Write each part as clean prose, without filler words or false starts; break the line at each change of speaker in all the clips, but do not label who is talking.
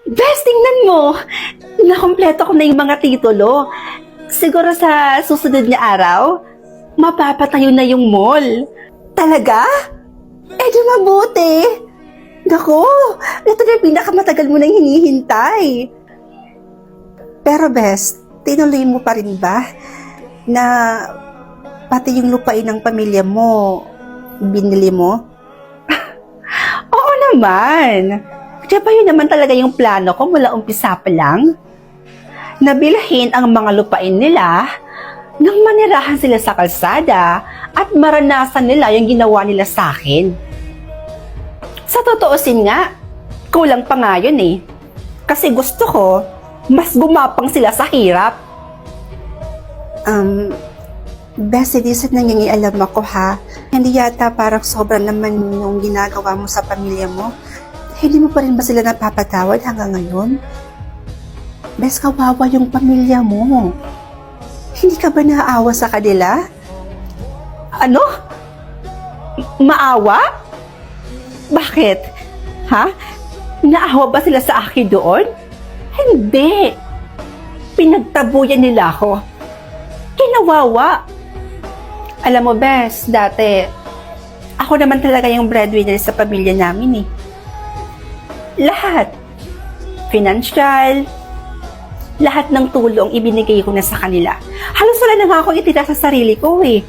Best, tingnan mo! Nakompleto ko na yung mga titulo. Siguro sa susunod na araw, mapapatayo na yung mall. Talaga? Eh di mabuti. Naku, ito na yung pinakamatagal mo nang hinihintay. Pero best, tinuloy mo pa rin ba na pati yung lupain ng pamilya mo, binili mo? Oo naman. Kaya pa yun naman talaga yung plano ko mula umpisa pa lang. Nabilhin ang mga lupain nila nang manirahan sila sa kalsada at maranasan nila yung ginawa nila sa akin. Sa totoosin nga, kulang pa nga yun eh. Kasi gusto ko, mas gumapang sila sa hirap. Bessie, di sa nangingialam ako ha. Hindi yata parang sobra naman yung ginagawa mo sa pamilya mo. Hindi mo pa rin ba sila napapatawad hanggang ngayon? Bes, kawawa yung pamilya mo. Hindi ka ba naaawa sa kanila? Ano? Maawa? Bakit? Ha? Naawa ba sila sa akin doon? Hindi. Pinagtabuyan nila ako. Kinawawa. Alam mo, Bes, dati, ako naman talaga yung breadwinner sa pamilya namin eh. Lahat. Financial, lahat ng tulong ibinigay ko na sa kanila. Halos wala na nga ako itira sa sarili ko eh.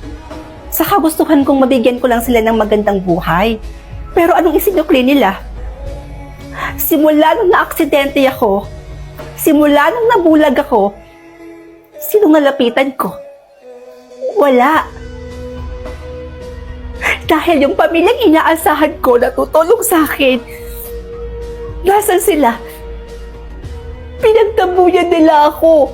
Sa kagustuhan kong mabigyan ko lang sila ng magandang buhay. Pero anong isinukli nila? Simula nung na-aksidente ako, simula nung nabulag ako, sino nalapitan ko? Wala. Dahil yung pamilyang inaasahan ko na tutulong sa akin, nasan sila? Pinagtabuyan nila ako.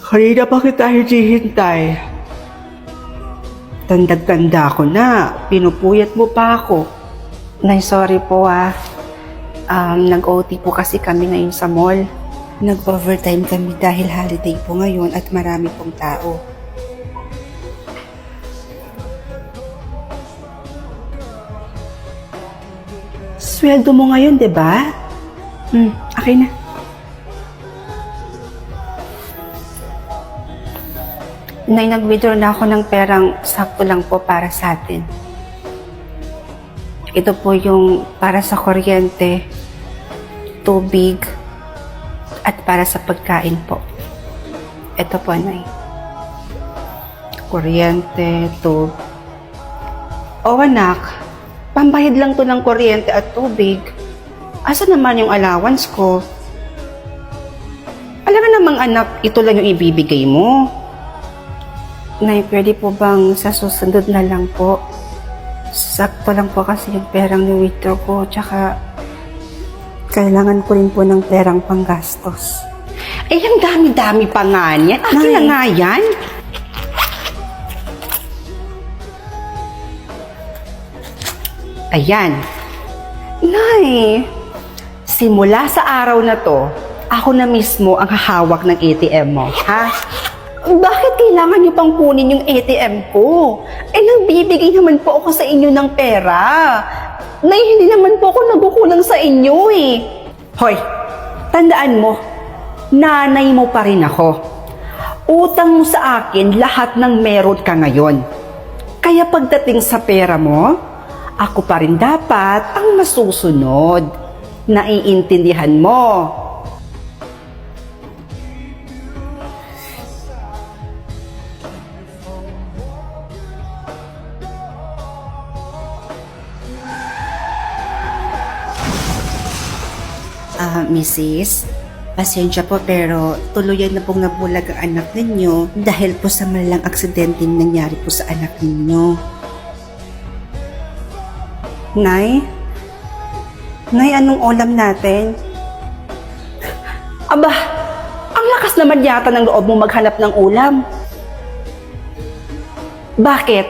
Kanina pa kita hinihintay. Tandag-tanda ko na. Pinupuyat mo pa ako. Nay, sorry po ah. Nag-OT po kasi kami ngayon sa mall. Nag-overtime kami dahil holiday po ngayon at marami pong tao. Sweldo mo ngayon, 'di ba? Okay na. Nay, nag-withdraw na ako ng perang sakto lang po para sa atin. Ito po yung para sa kuryente, tubig, at para sa pagkain po. Ito po, Nay. Kuryente, tubig. O anak, pambayad lang to ng kuryente at tubig. Asa naman yung allowance ko? Alam na namang anak, ito lang yung ibibigay mo. Nay, pwede po bang sa susunod na lang po? Sakto lang po kasi yung perang ni-withdraw ko, tsaka kailangan ko rin po ng perang panggastos. Eh, ang dami-dami pa nga niyan. Akin na nga yan. Ayan. Nay, simula sa araw na to, ako na mismo ang hahawak ng ATM mo, ha? Bakit kailangan niyo pang kunin yung ATM ko? Eh, nagbibigay naman po ako sa inyo ng pera. Nay, hindi naman po ako nagkukulang sa inyo eh. Hoy, tandaan mo, nanay mo pa rin ako. Utang mo sa akin lahat ng meron ka ngayon. Kaya pagdating sa pera mo, ako pa rin dapat ang masusunod. Naiintindihan mo. Mrs., pasensya po pero tuluyan na pong nabulag ang anak ninyo dahil po sa malalang aksidente nangyari po sa anak ninyo. Nay? Nay, anong ulam natin? Aba, ang lakas naman yata ng loob mo maghanap ng ulam. Bakit?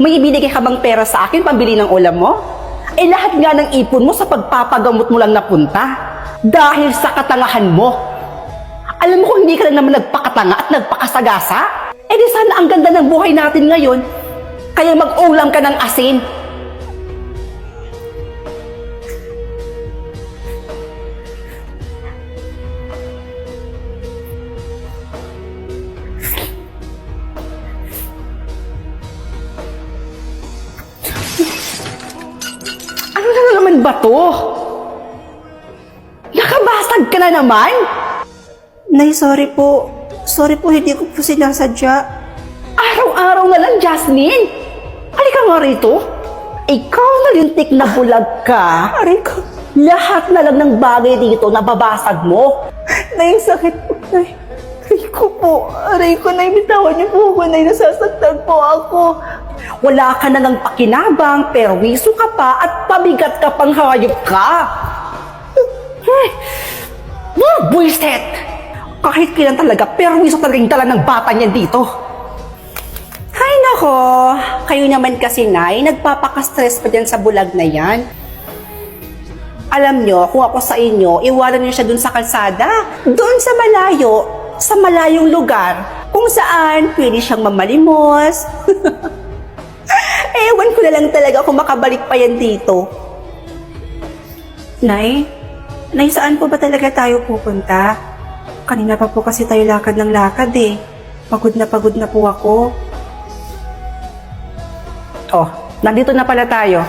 May ibinigay ka bang pera sa akin pambili ng ulam mo? Eh lahat nga ng ipon mo sa pagpapagamot mo lang napunta. Dahil sa katangahan mo. Alam mo kung hindi ka lang naman nagpakatanga at nagpakasagasa, eh di sana ang ganda ng buhay natin ngayon, kaya mag-ulam ka ng asin. Ano na naman ba to? Nakabasag ka na naman?
Nay, sorry po. Sorry po, hindi ko po sinasadya.
Araw-araw na lang, Jasmine. Halika nga rito. Ikaw nalintik na bulag ka.
Aray ko.
Lahat na lang ng bagay dito nababasag mo.
Nay, sakit po, Nay. Aray ko po. Aray ko, Nay. Bitawan niyo po ako, Nay. Nasasaktan po ako.
Wala ka na ng pakinabang, perwiso ka pa at pabigat ka pang hayop ka. Buisit! Kahit kailan talaga, perwiso talaga yung dala ng bata niyan dito.
Hay nako. Kayo naman kasi, Nay. Nagpapaka-stress pa dyan sa bulag na yan. Alam nyo, kung ako sa inyo, iwanan nyo siya dun sa kalsada. Doon sa malayo, sa malayong lugar, kung saan pwede siyang mamalimos. Ewan ko na lang talaga kung makabalik pa yan dito. Nay, saan po ba talaga tayo pupunta? Kanina pa po kasi tayo lakad ng lakad eh. Pagod na po ako.
Oh, nandito na pala tayo.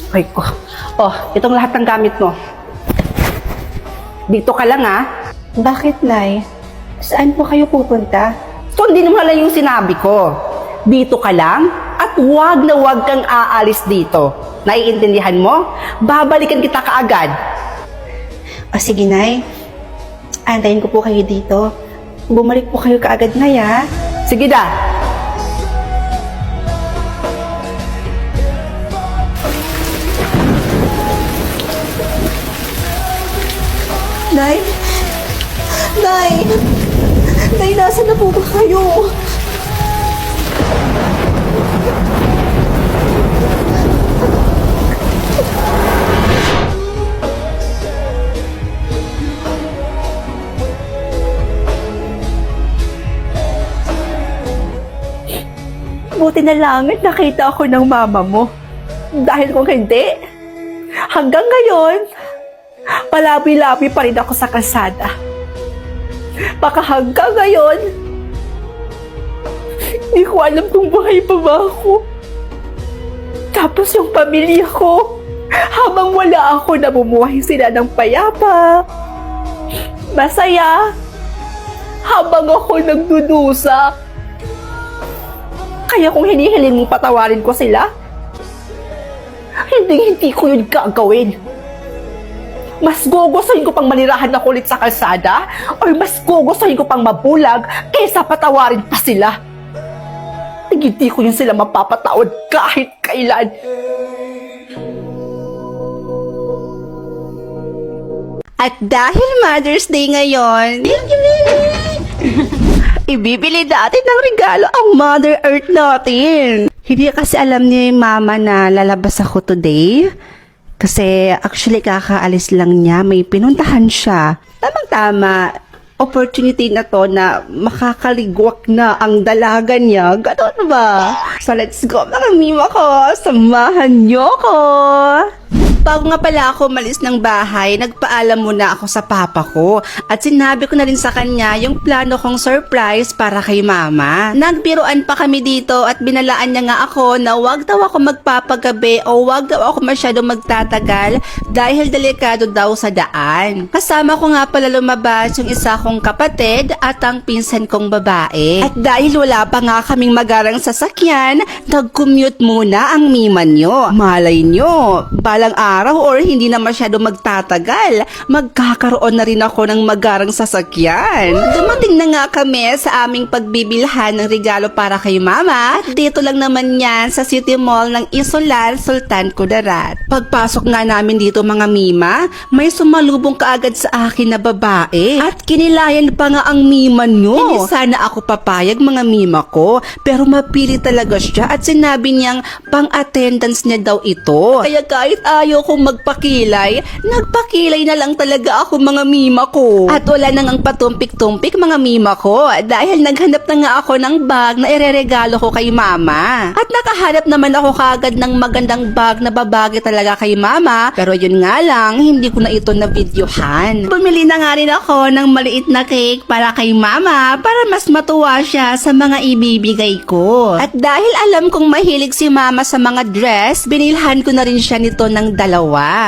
Ay ko. Oh, itong lahat ng gamit mo. Dito ka lang ah.
Bakit, Nay? Saan po kayo pupunta?
So, hindi naman lang yung sinabi ko. Dito ka lang at wag na wag kang aalis dito. Naiintindihan mo? Babalikan kita kaagad.
O sige, Nay. Antayin ko po kayo dito. Bumalik po kayo kaagad, Nay, ha?
Sige na.
Nay? Nay, nasaan na po ba kayo?
Buti na lang at nakita ako ng mama mo. Dahil kung hindi, hanggang ngayon, palabi-labi pa rin ako sa kalsada. Baka hanggang ngayon, hindi ko alam kung buhay pa ba ako. Tapos yung pamilya ko, habang wala ako, namumuhay sila ng payapa, masaya, habang ako nagdudusa. Kaya kung hinihilin mong patawarin ko sila, hindi ko yun gagawin. Mas gugustuhin ko pang manirahan na kulit sa kalsada or mas gugustuhin ko pang mabulag kaysa patawarin pa sila. Hindi ko yun sila mapapatawad kahit kailan.
At dahil Mother's Day ngayon, ibibili natin ng regalo ang Mother Earth natin. Hindi kasi alam ni Mama na lalabas ako today. Kasi actually kakaalis lang niya, may pinuntahan siya. Tamang-tama, opportunity na to na makakaligwak na ang dalaga niya. Ganon ba? So let's go mga mima ko, samahan niyo ko! Bago nga pala ako malis ng bahay, nagpaalam muna ako sa papa ko at sinabi ko na rin sa kanya yung plano kong surprise para kay mama. Nagbiruan pa kami dito at binalaan niya nga ako na wag daw ako magpapagabi o wag daw ako masyadong magtatagal dahil delikado daw sa daan. Kasama ko nga pala lumabas yung isa kong kapatid at ang pinsan kong babae. At dahil wala pa nga kaming magarang sasakyan, nag-commute muna ang mima nyo. Malay nyo, balang araw or hindi na masyado magtatagal, magkakaroon na rin ako ng magarang sasakyan. Dumating na nga kami sa aming pagbibilhan ng regalo para kay mama at dito lang naman yan sa City Mall ng Isolan, Sultan Kudarat. Pagpasok nga namin dito mga mima, may sumalubong kaagad sa akin na babae at kinilayan pa nga ang mima nyo. Hindi sana ako papayag mga mima ko, pero mapili talaga siya at sinabi niyang pang-attendance niya daw ito. Kaya kahit ayaw ayokong magpakilay, nagpakilay na lang talaga ako mga mima ko. At wala nang ang patumpik-tumpik mga mima ko dahil naghanap na nga ako ng bag na ireregalo ko kay mama. At nakahanap naman ako kagad ng magandang bag na babagay talaga kay mama, pero yun nga lang, hindi ko na ito na-videohan. Bumili na nga rin ako ng maliit na cake para kay mama para mas matuwa siya sa mga ibibigay ko. At dahil alam kong mahilig si mama sa mga dress, binilhan ko na rin siya nito ng 2.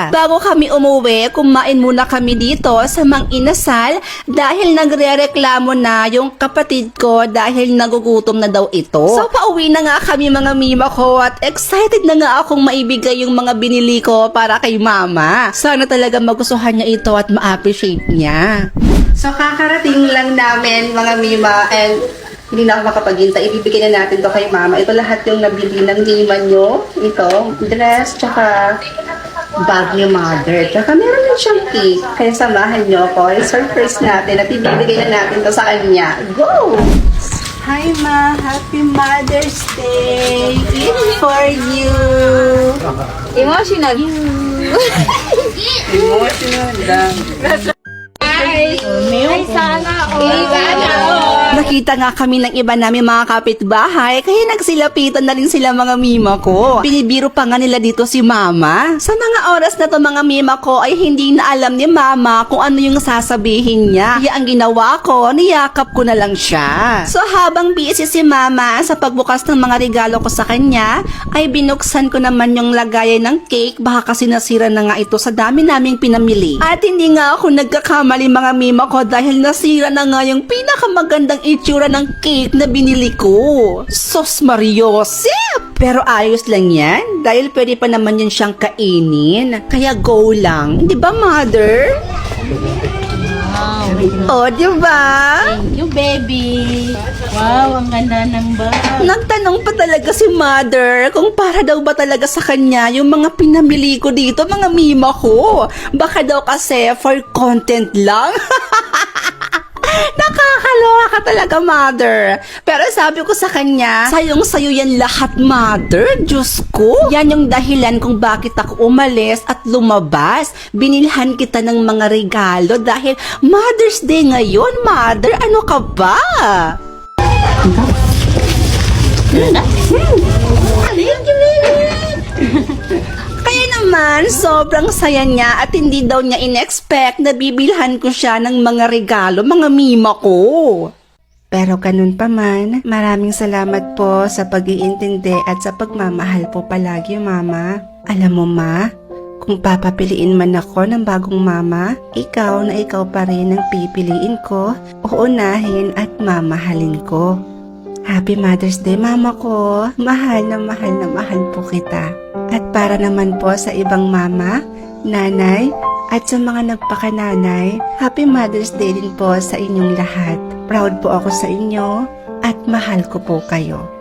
Bago kami umuwi, kumain muna kami dito sa Mang Inasal dahil nagre-reklamo na yung kapatid ko dahil nagugutom na daw ito. So pauwi na nga kami mga mima ko at excited na nga akong maibigay yung mga binili ko para kay mama. Sana talaga magustuhan niya ito at ma-appreciate niya. So kakarating lang namin mga mima and hindi na ako makapaghintay. Ibibigay na natin to kay mama. Ito lahat yung nabili ng mima nyo. Ito, dress, tsaka bag ni mother. Tsaka meron din siyang cake. Kaya samahan nyo ako. I-surprise natin at ibibigay na natin to sa kanya. Go! Hi Ma! Happy Mother's Day! It's for you!
Emotional.
Emotional lang.
Ay, sana
Nakita nga kami ng iba namin mga kapitbahay, kaya nagsilapitan na rin sila mga mima ko. Binibiro pa nga nila dito si mama. Sa mga oras na to mga mima ko ay hindi na alam ni mama kung ano yung sasabihin niya. Kaya ang ginawa ko, niyakap ko na lang siya. So habang busy si mama sa pagbukas ng mga regalo ko sa kanya, ay binuksan ko naman yung lagayan ng cake, baka kasi nasira na nga ito sa dami naming pinamili. At hindi nga ako nagkakamali mga mima ko dahil nasira na nga yung pinakamagandang itsura ng cake na binili ko. Sos Mariosep! Pero ayos lang yan dahil pwede pa naman yan siyang kainin. Kaya go lang. Di ba, mother? Oh, di ba?
Thank you, baby. Wow, ang ganda ng bag.
Nagtanong pa talaga si mother kung para daw ba talaga sa kanya yung mga pinamili ko dito, mga mima ko. Baka daw kasi for content lang. Nakakaloka ka talaga, mother. Pero sabi ko sa kanya, sayong-sayo yan lahat, mother. Diyos ko. Yan yung dahilan kung bakit ako umalis at lumabas. Binilhan kita ng mga regalo dahil Mother's Day ngayon, mother. Ano ka ba? Kaya naman, sobrang saya niya at hindi daw niya in-expect na bibilhan ko siya ng mga regalo, mga mima ko. Pero ganun pa man, maraming salamat po sa pag-iintindi at sa pagmamahal po palagi, mama. Alam mo, ma, kung papapiliin man ako ng bagong mama, ikaw na ikaw pa rin ang pipiliin ko, uunahin at mamahalin ko. Happy Mother's Day, mama ko. Mahal na mahal po kita. At para naman po sa ibang mama, nanay, at sa mga nagpakananay, Happy Mother's Day din po sa inyong lahat. Proud po ako sa inyo at mahal ko po kayo.